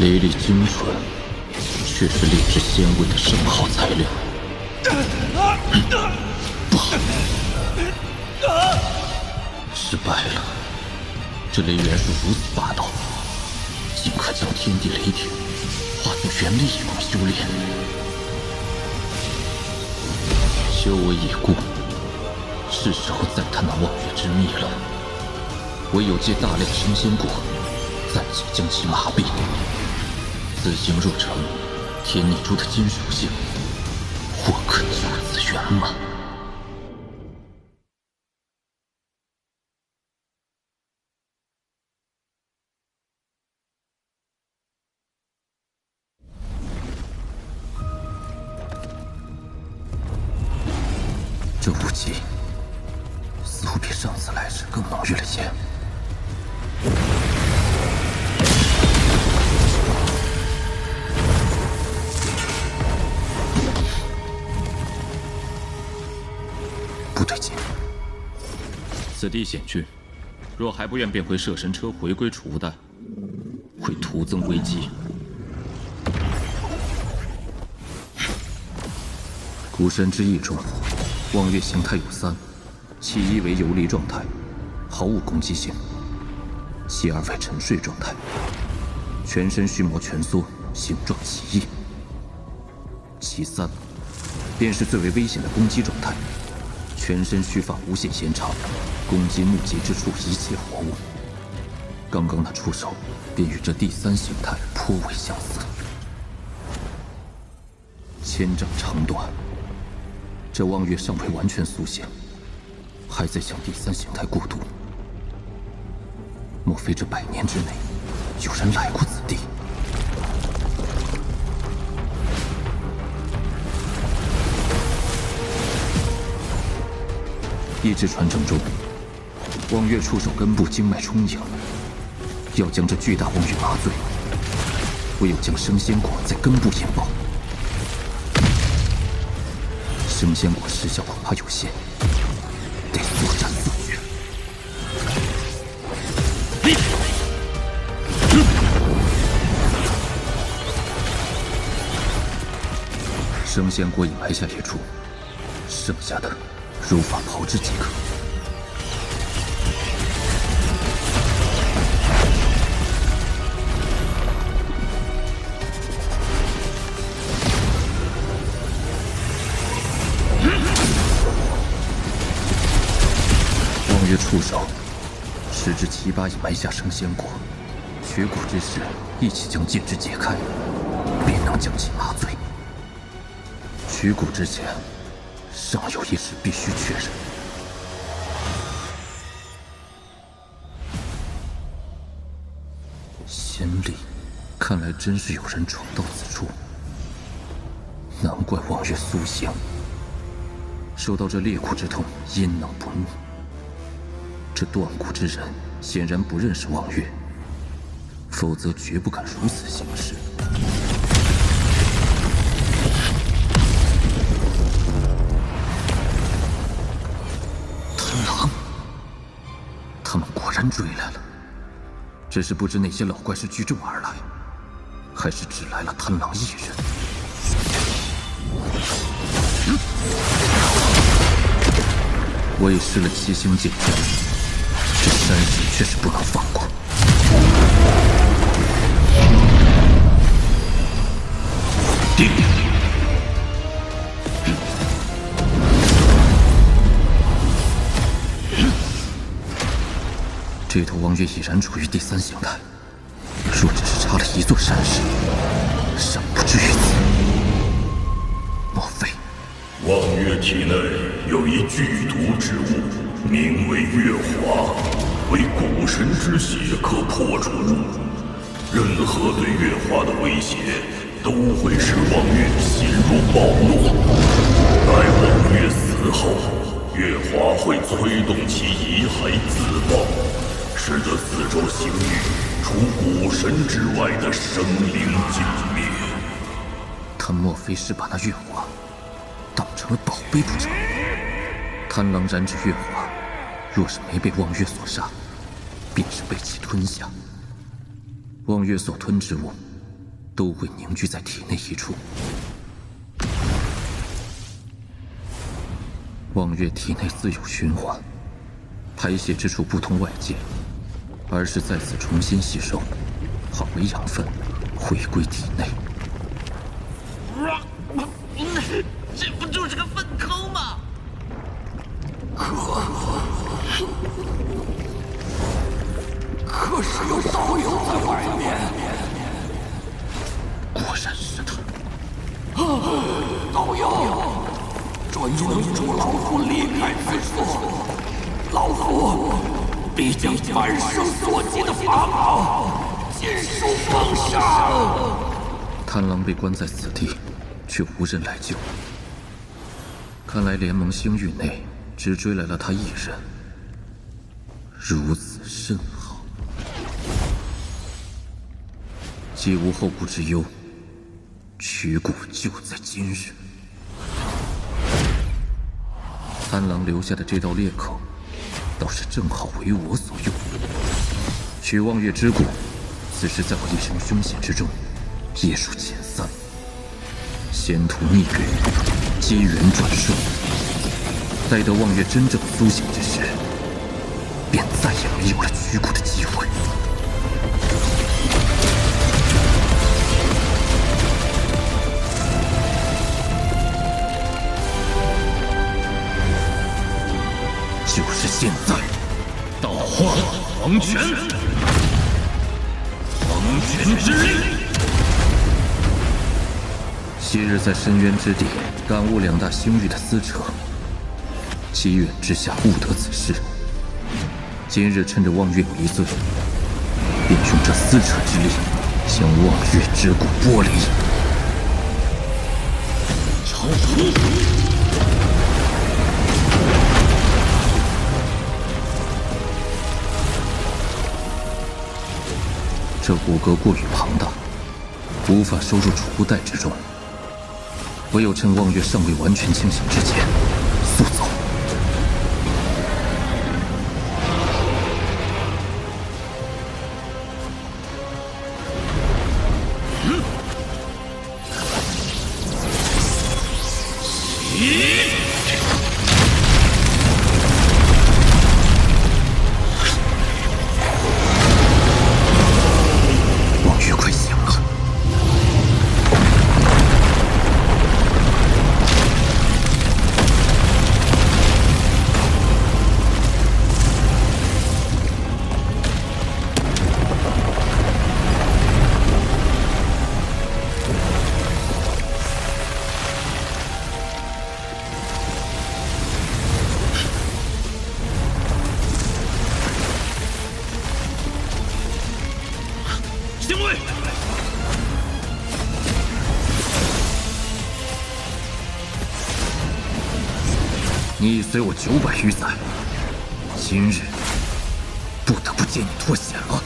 雷厉精纯，却是炼制仙威的生耗材料。不好，失败了。这雷元素如此霸道，竟可将天地雷霆化作元力一同修炼。修为已故，是时候赞叹那望月之秘了。唯有借大量升仙果，暂且将其麻痹。此行若成，天逆珠的金属性，或可就此圆满。这雾气似乎比上次来时更浓郁了些。不对劲，此地险峻，若还不愿变回摄神车，回归储物弹，会徒增危机。古神之意中，望月形态有3，其一为游离状态，毫无攻击性；其二为沉睡状态，全身须毛蜷缩，形状奇异；其3便是最为危险的攻击状态，全身须发无限延长，攻击目及之处一切活物。刚刚那出手便与这第3形态颇为相似。千丈长短，这望月尚未完全苏醒，还在向第3形态过渡。莫非这100年之内有人来过此地？一支传承中，望月触手根部经脉充盈，要将这巨大望月麻醉，唯有将升仙果在根部引爆。升仙果时效恐怕有限，得速战速决。升仙果已埋下一处，剩下的如法炮制即可。望月触手，时至7、8已埋下升仙果，取果之时，一起将戒指解开，便能将其麻醉。取果之前，尚有一事必须确认。仙力，看来真是有人闯到此处。难怪望月苏醒，受到这裂骨之痛，阴能不怒。这断骨之人显然不认识望月，否则绝不敢如此行事。贪狼，他们果然追来了，只是不知那些老怪是聚众而来，还是只来了贪狼一人。我已施了7星剑阵，这山石却是不能放过。定！这头望月已然处于第3形态，若只是差了一座山石，尚不至于此。莫非望月体内有一剧毒之物，名为月华，为古神之血可破除。任何对月华的威胁，都会使望月心如暴怒。待望月死后，月华会催动其遗骸自爆，使得四周星域除古神之外的生灵尽灭。他莫非是把那月华当成了宝贝不成？贪狼染指月华，若是没被望月所杀，便是被其吞下。望月所吞之物，都会凝聚在体内一处。望月体内自有循环，排泄之处不同外界，而是再次重新吸收，化为养分，回归体内。这不就是个粪坑吗？可是有道友在外面。果然是他。道友，准能助老夫离开此处，老夫必将半生所及的法宝尽数奉上。贪狼被关在此地，却无人来救。看来联盟星域内只追来了他一人，如此甚好，既无后顾之忧，取骨就在今日。贪狼留下的这道裂口，倒是正好为我所用。取望月之骨，此时在我一生凶险之中，也属前三。仙途逆运，机缘转瞬，待得望月真正苏醒之时，便再也没有了取骨的机会。就是现在！道化黄泉，黄泉之力。昔日在深渊之地感悟两大星域的撕扯，机缘之下悟得此事。今日趁着望月迷醉，便用这撕扯之力，将望月之骨剥离。超出！这骨骼过于庞大，无法收入储物袋之中，唯有趁望月尚未完全清醒之前速走。望月快醒了！行位！你已随我900余载，今日不得不见你脱险了。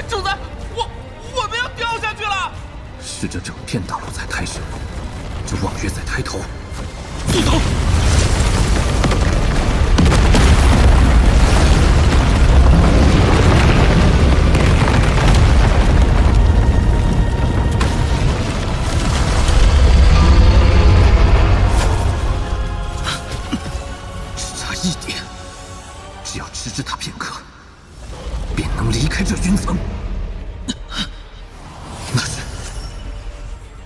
主子，我们要掉下去了！是这整片大陆在抬升，这望月在抬头。速走！只差一点，只要迟滞他片刻，便能离开这云层。那是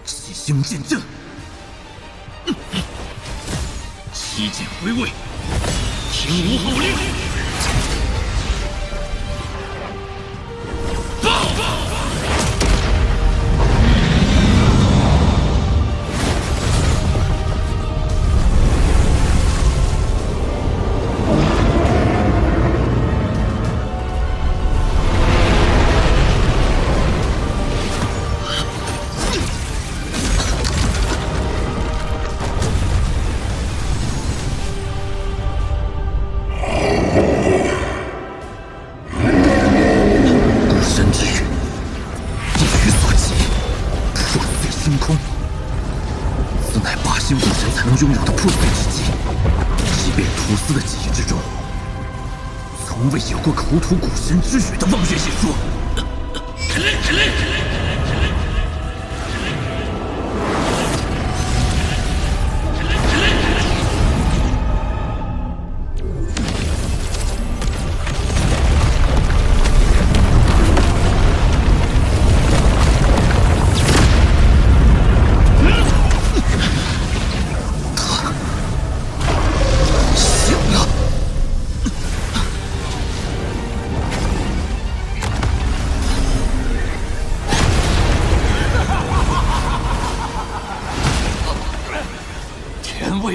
七星剑阵。披剑归位，听吾号令！拥有的破碎之技，即便屠斯的记忆之中，从未有过口吐古神之语的望月一说。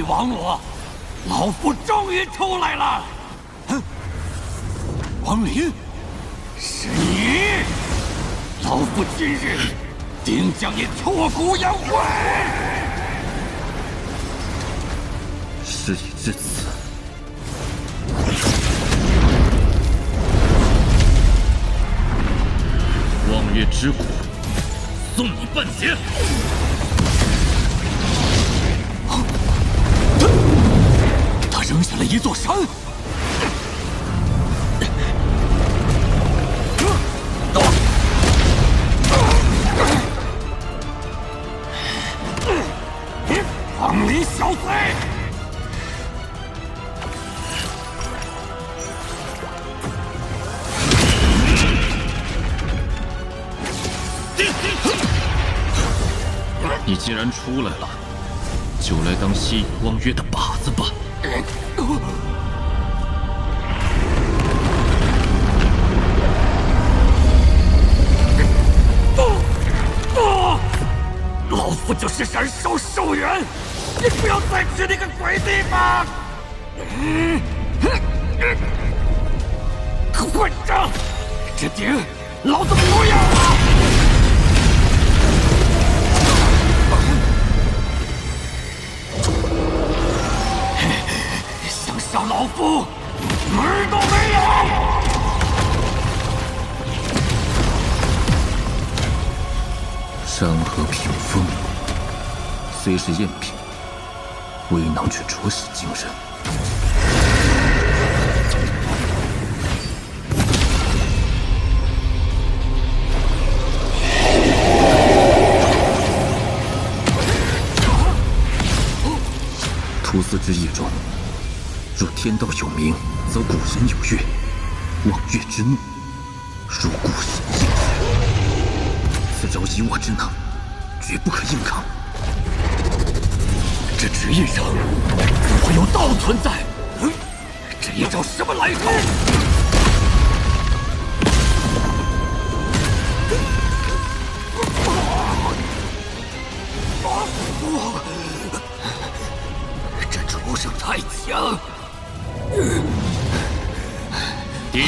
亡我，老夫终于出来了！哼，王林，是你！老夫今日定将你挫骨扬灰！事已至此，望月之骨，送你半截！他扔下了一座山。王林小贼！你既然出来了，就来当吸引望月的靶子吧。老夫就是燃烧寿元，你不要再去那个鬼地方！混账！这鼎老子不要了！想杀老夫，门儿都没有！山河屏风虽是赝品，威能却着实惊人。屠斯之意中，若天道有名，则古神有月；望月之怒，如古神应之。此招以我之能，绝不可硬抗。这纸印上怎会有道存在？这一招什么来头？这畜生太强！第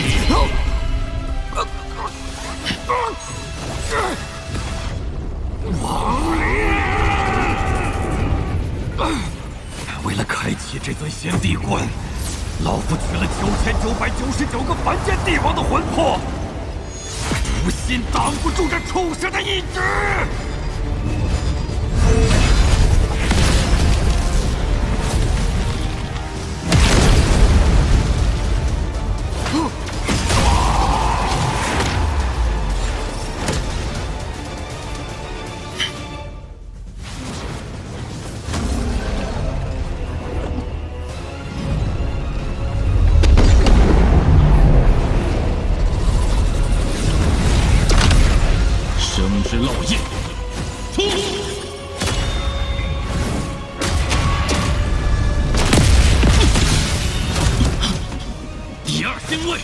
为了开启这尊先帝冠，老夫取了9999个凡间帝王的魂魄，无心挡不住这畜生的意志。生之烙印，出！精卫。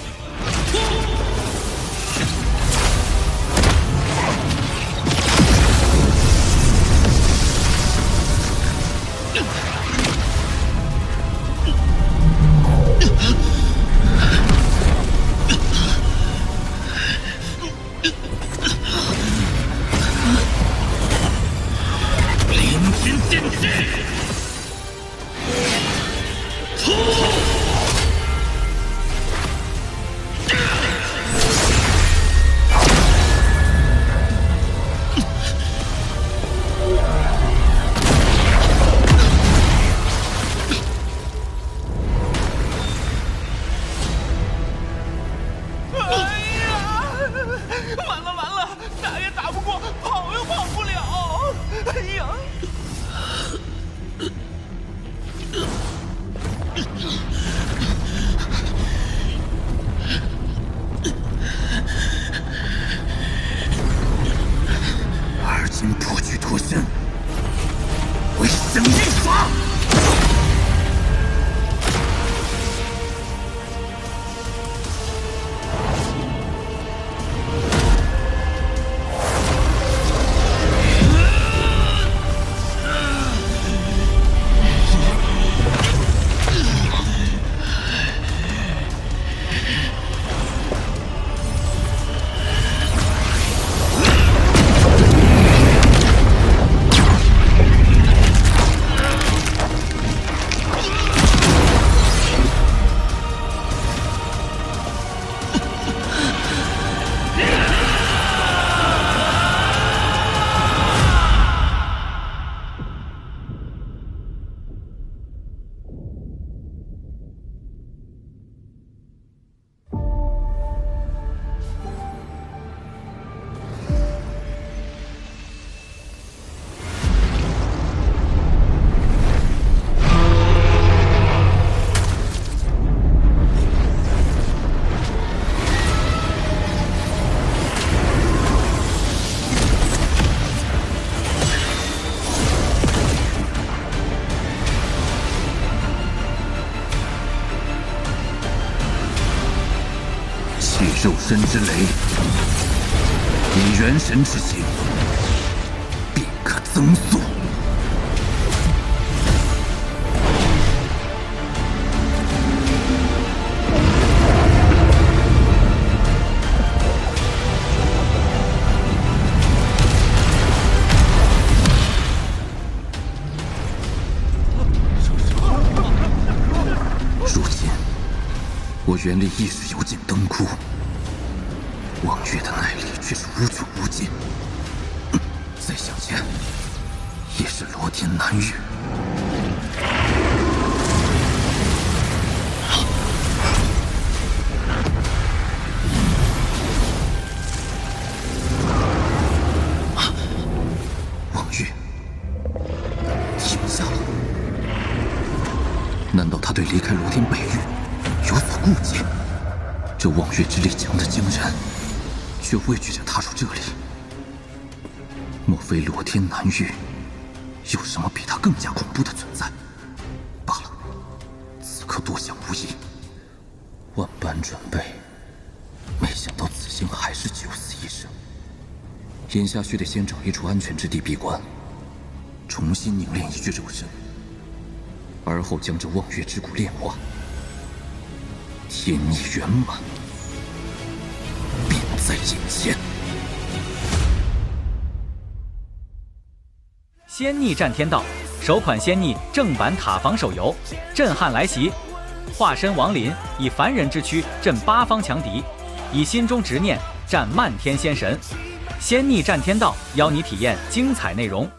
破局脱身，为生一法。肉身之雷，以元神之形，便可增速。如今，我元力意识油尽灯枯。望月的耐力却是无穷无尽，再向前也是罗天难遇。望月停下了，难道他对离开罗天北域有所顾忌？这望月之力强得惊人，却畏惧着踏入这里。莫非罗天难遇有什么比他更加恐怖的存在？罢了，此刻多想无益。万般准备，没想到此行还是九死一生。眼下须得先找一处安全之地闭关，重新凝练一具肉身，而后将这望月之骨炼化，天意圆满便在眼前。仙逆战天道首款仙逆正版塔防手游，震撼来袭！化身亡灵，以凡人之躯震八方强敌，以心中执念战漫天仙神。仙逆战天道，邀你体验精彩内容。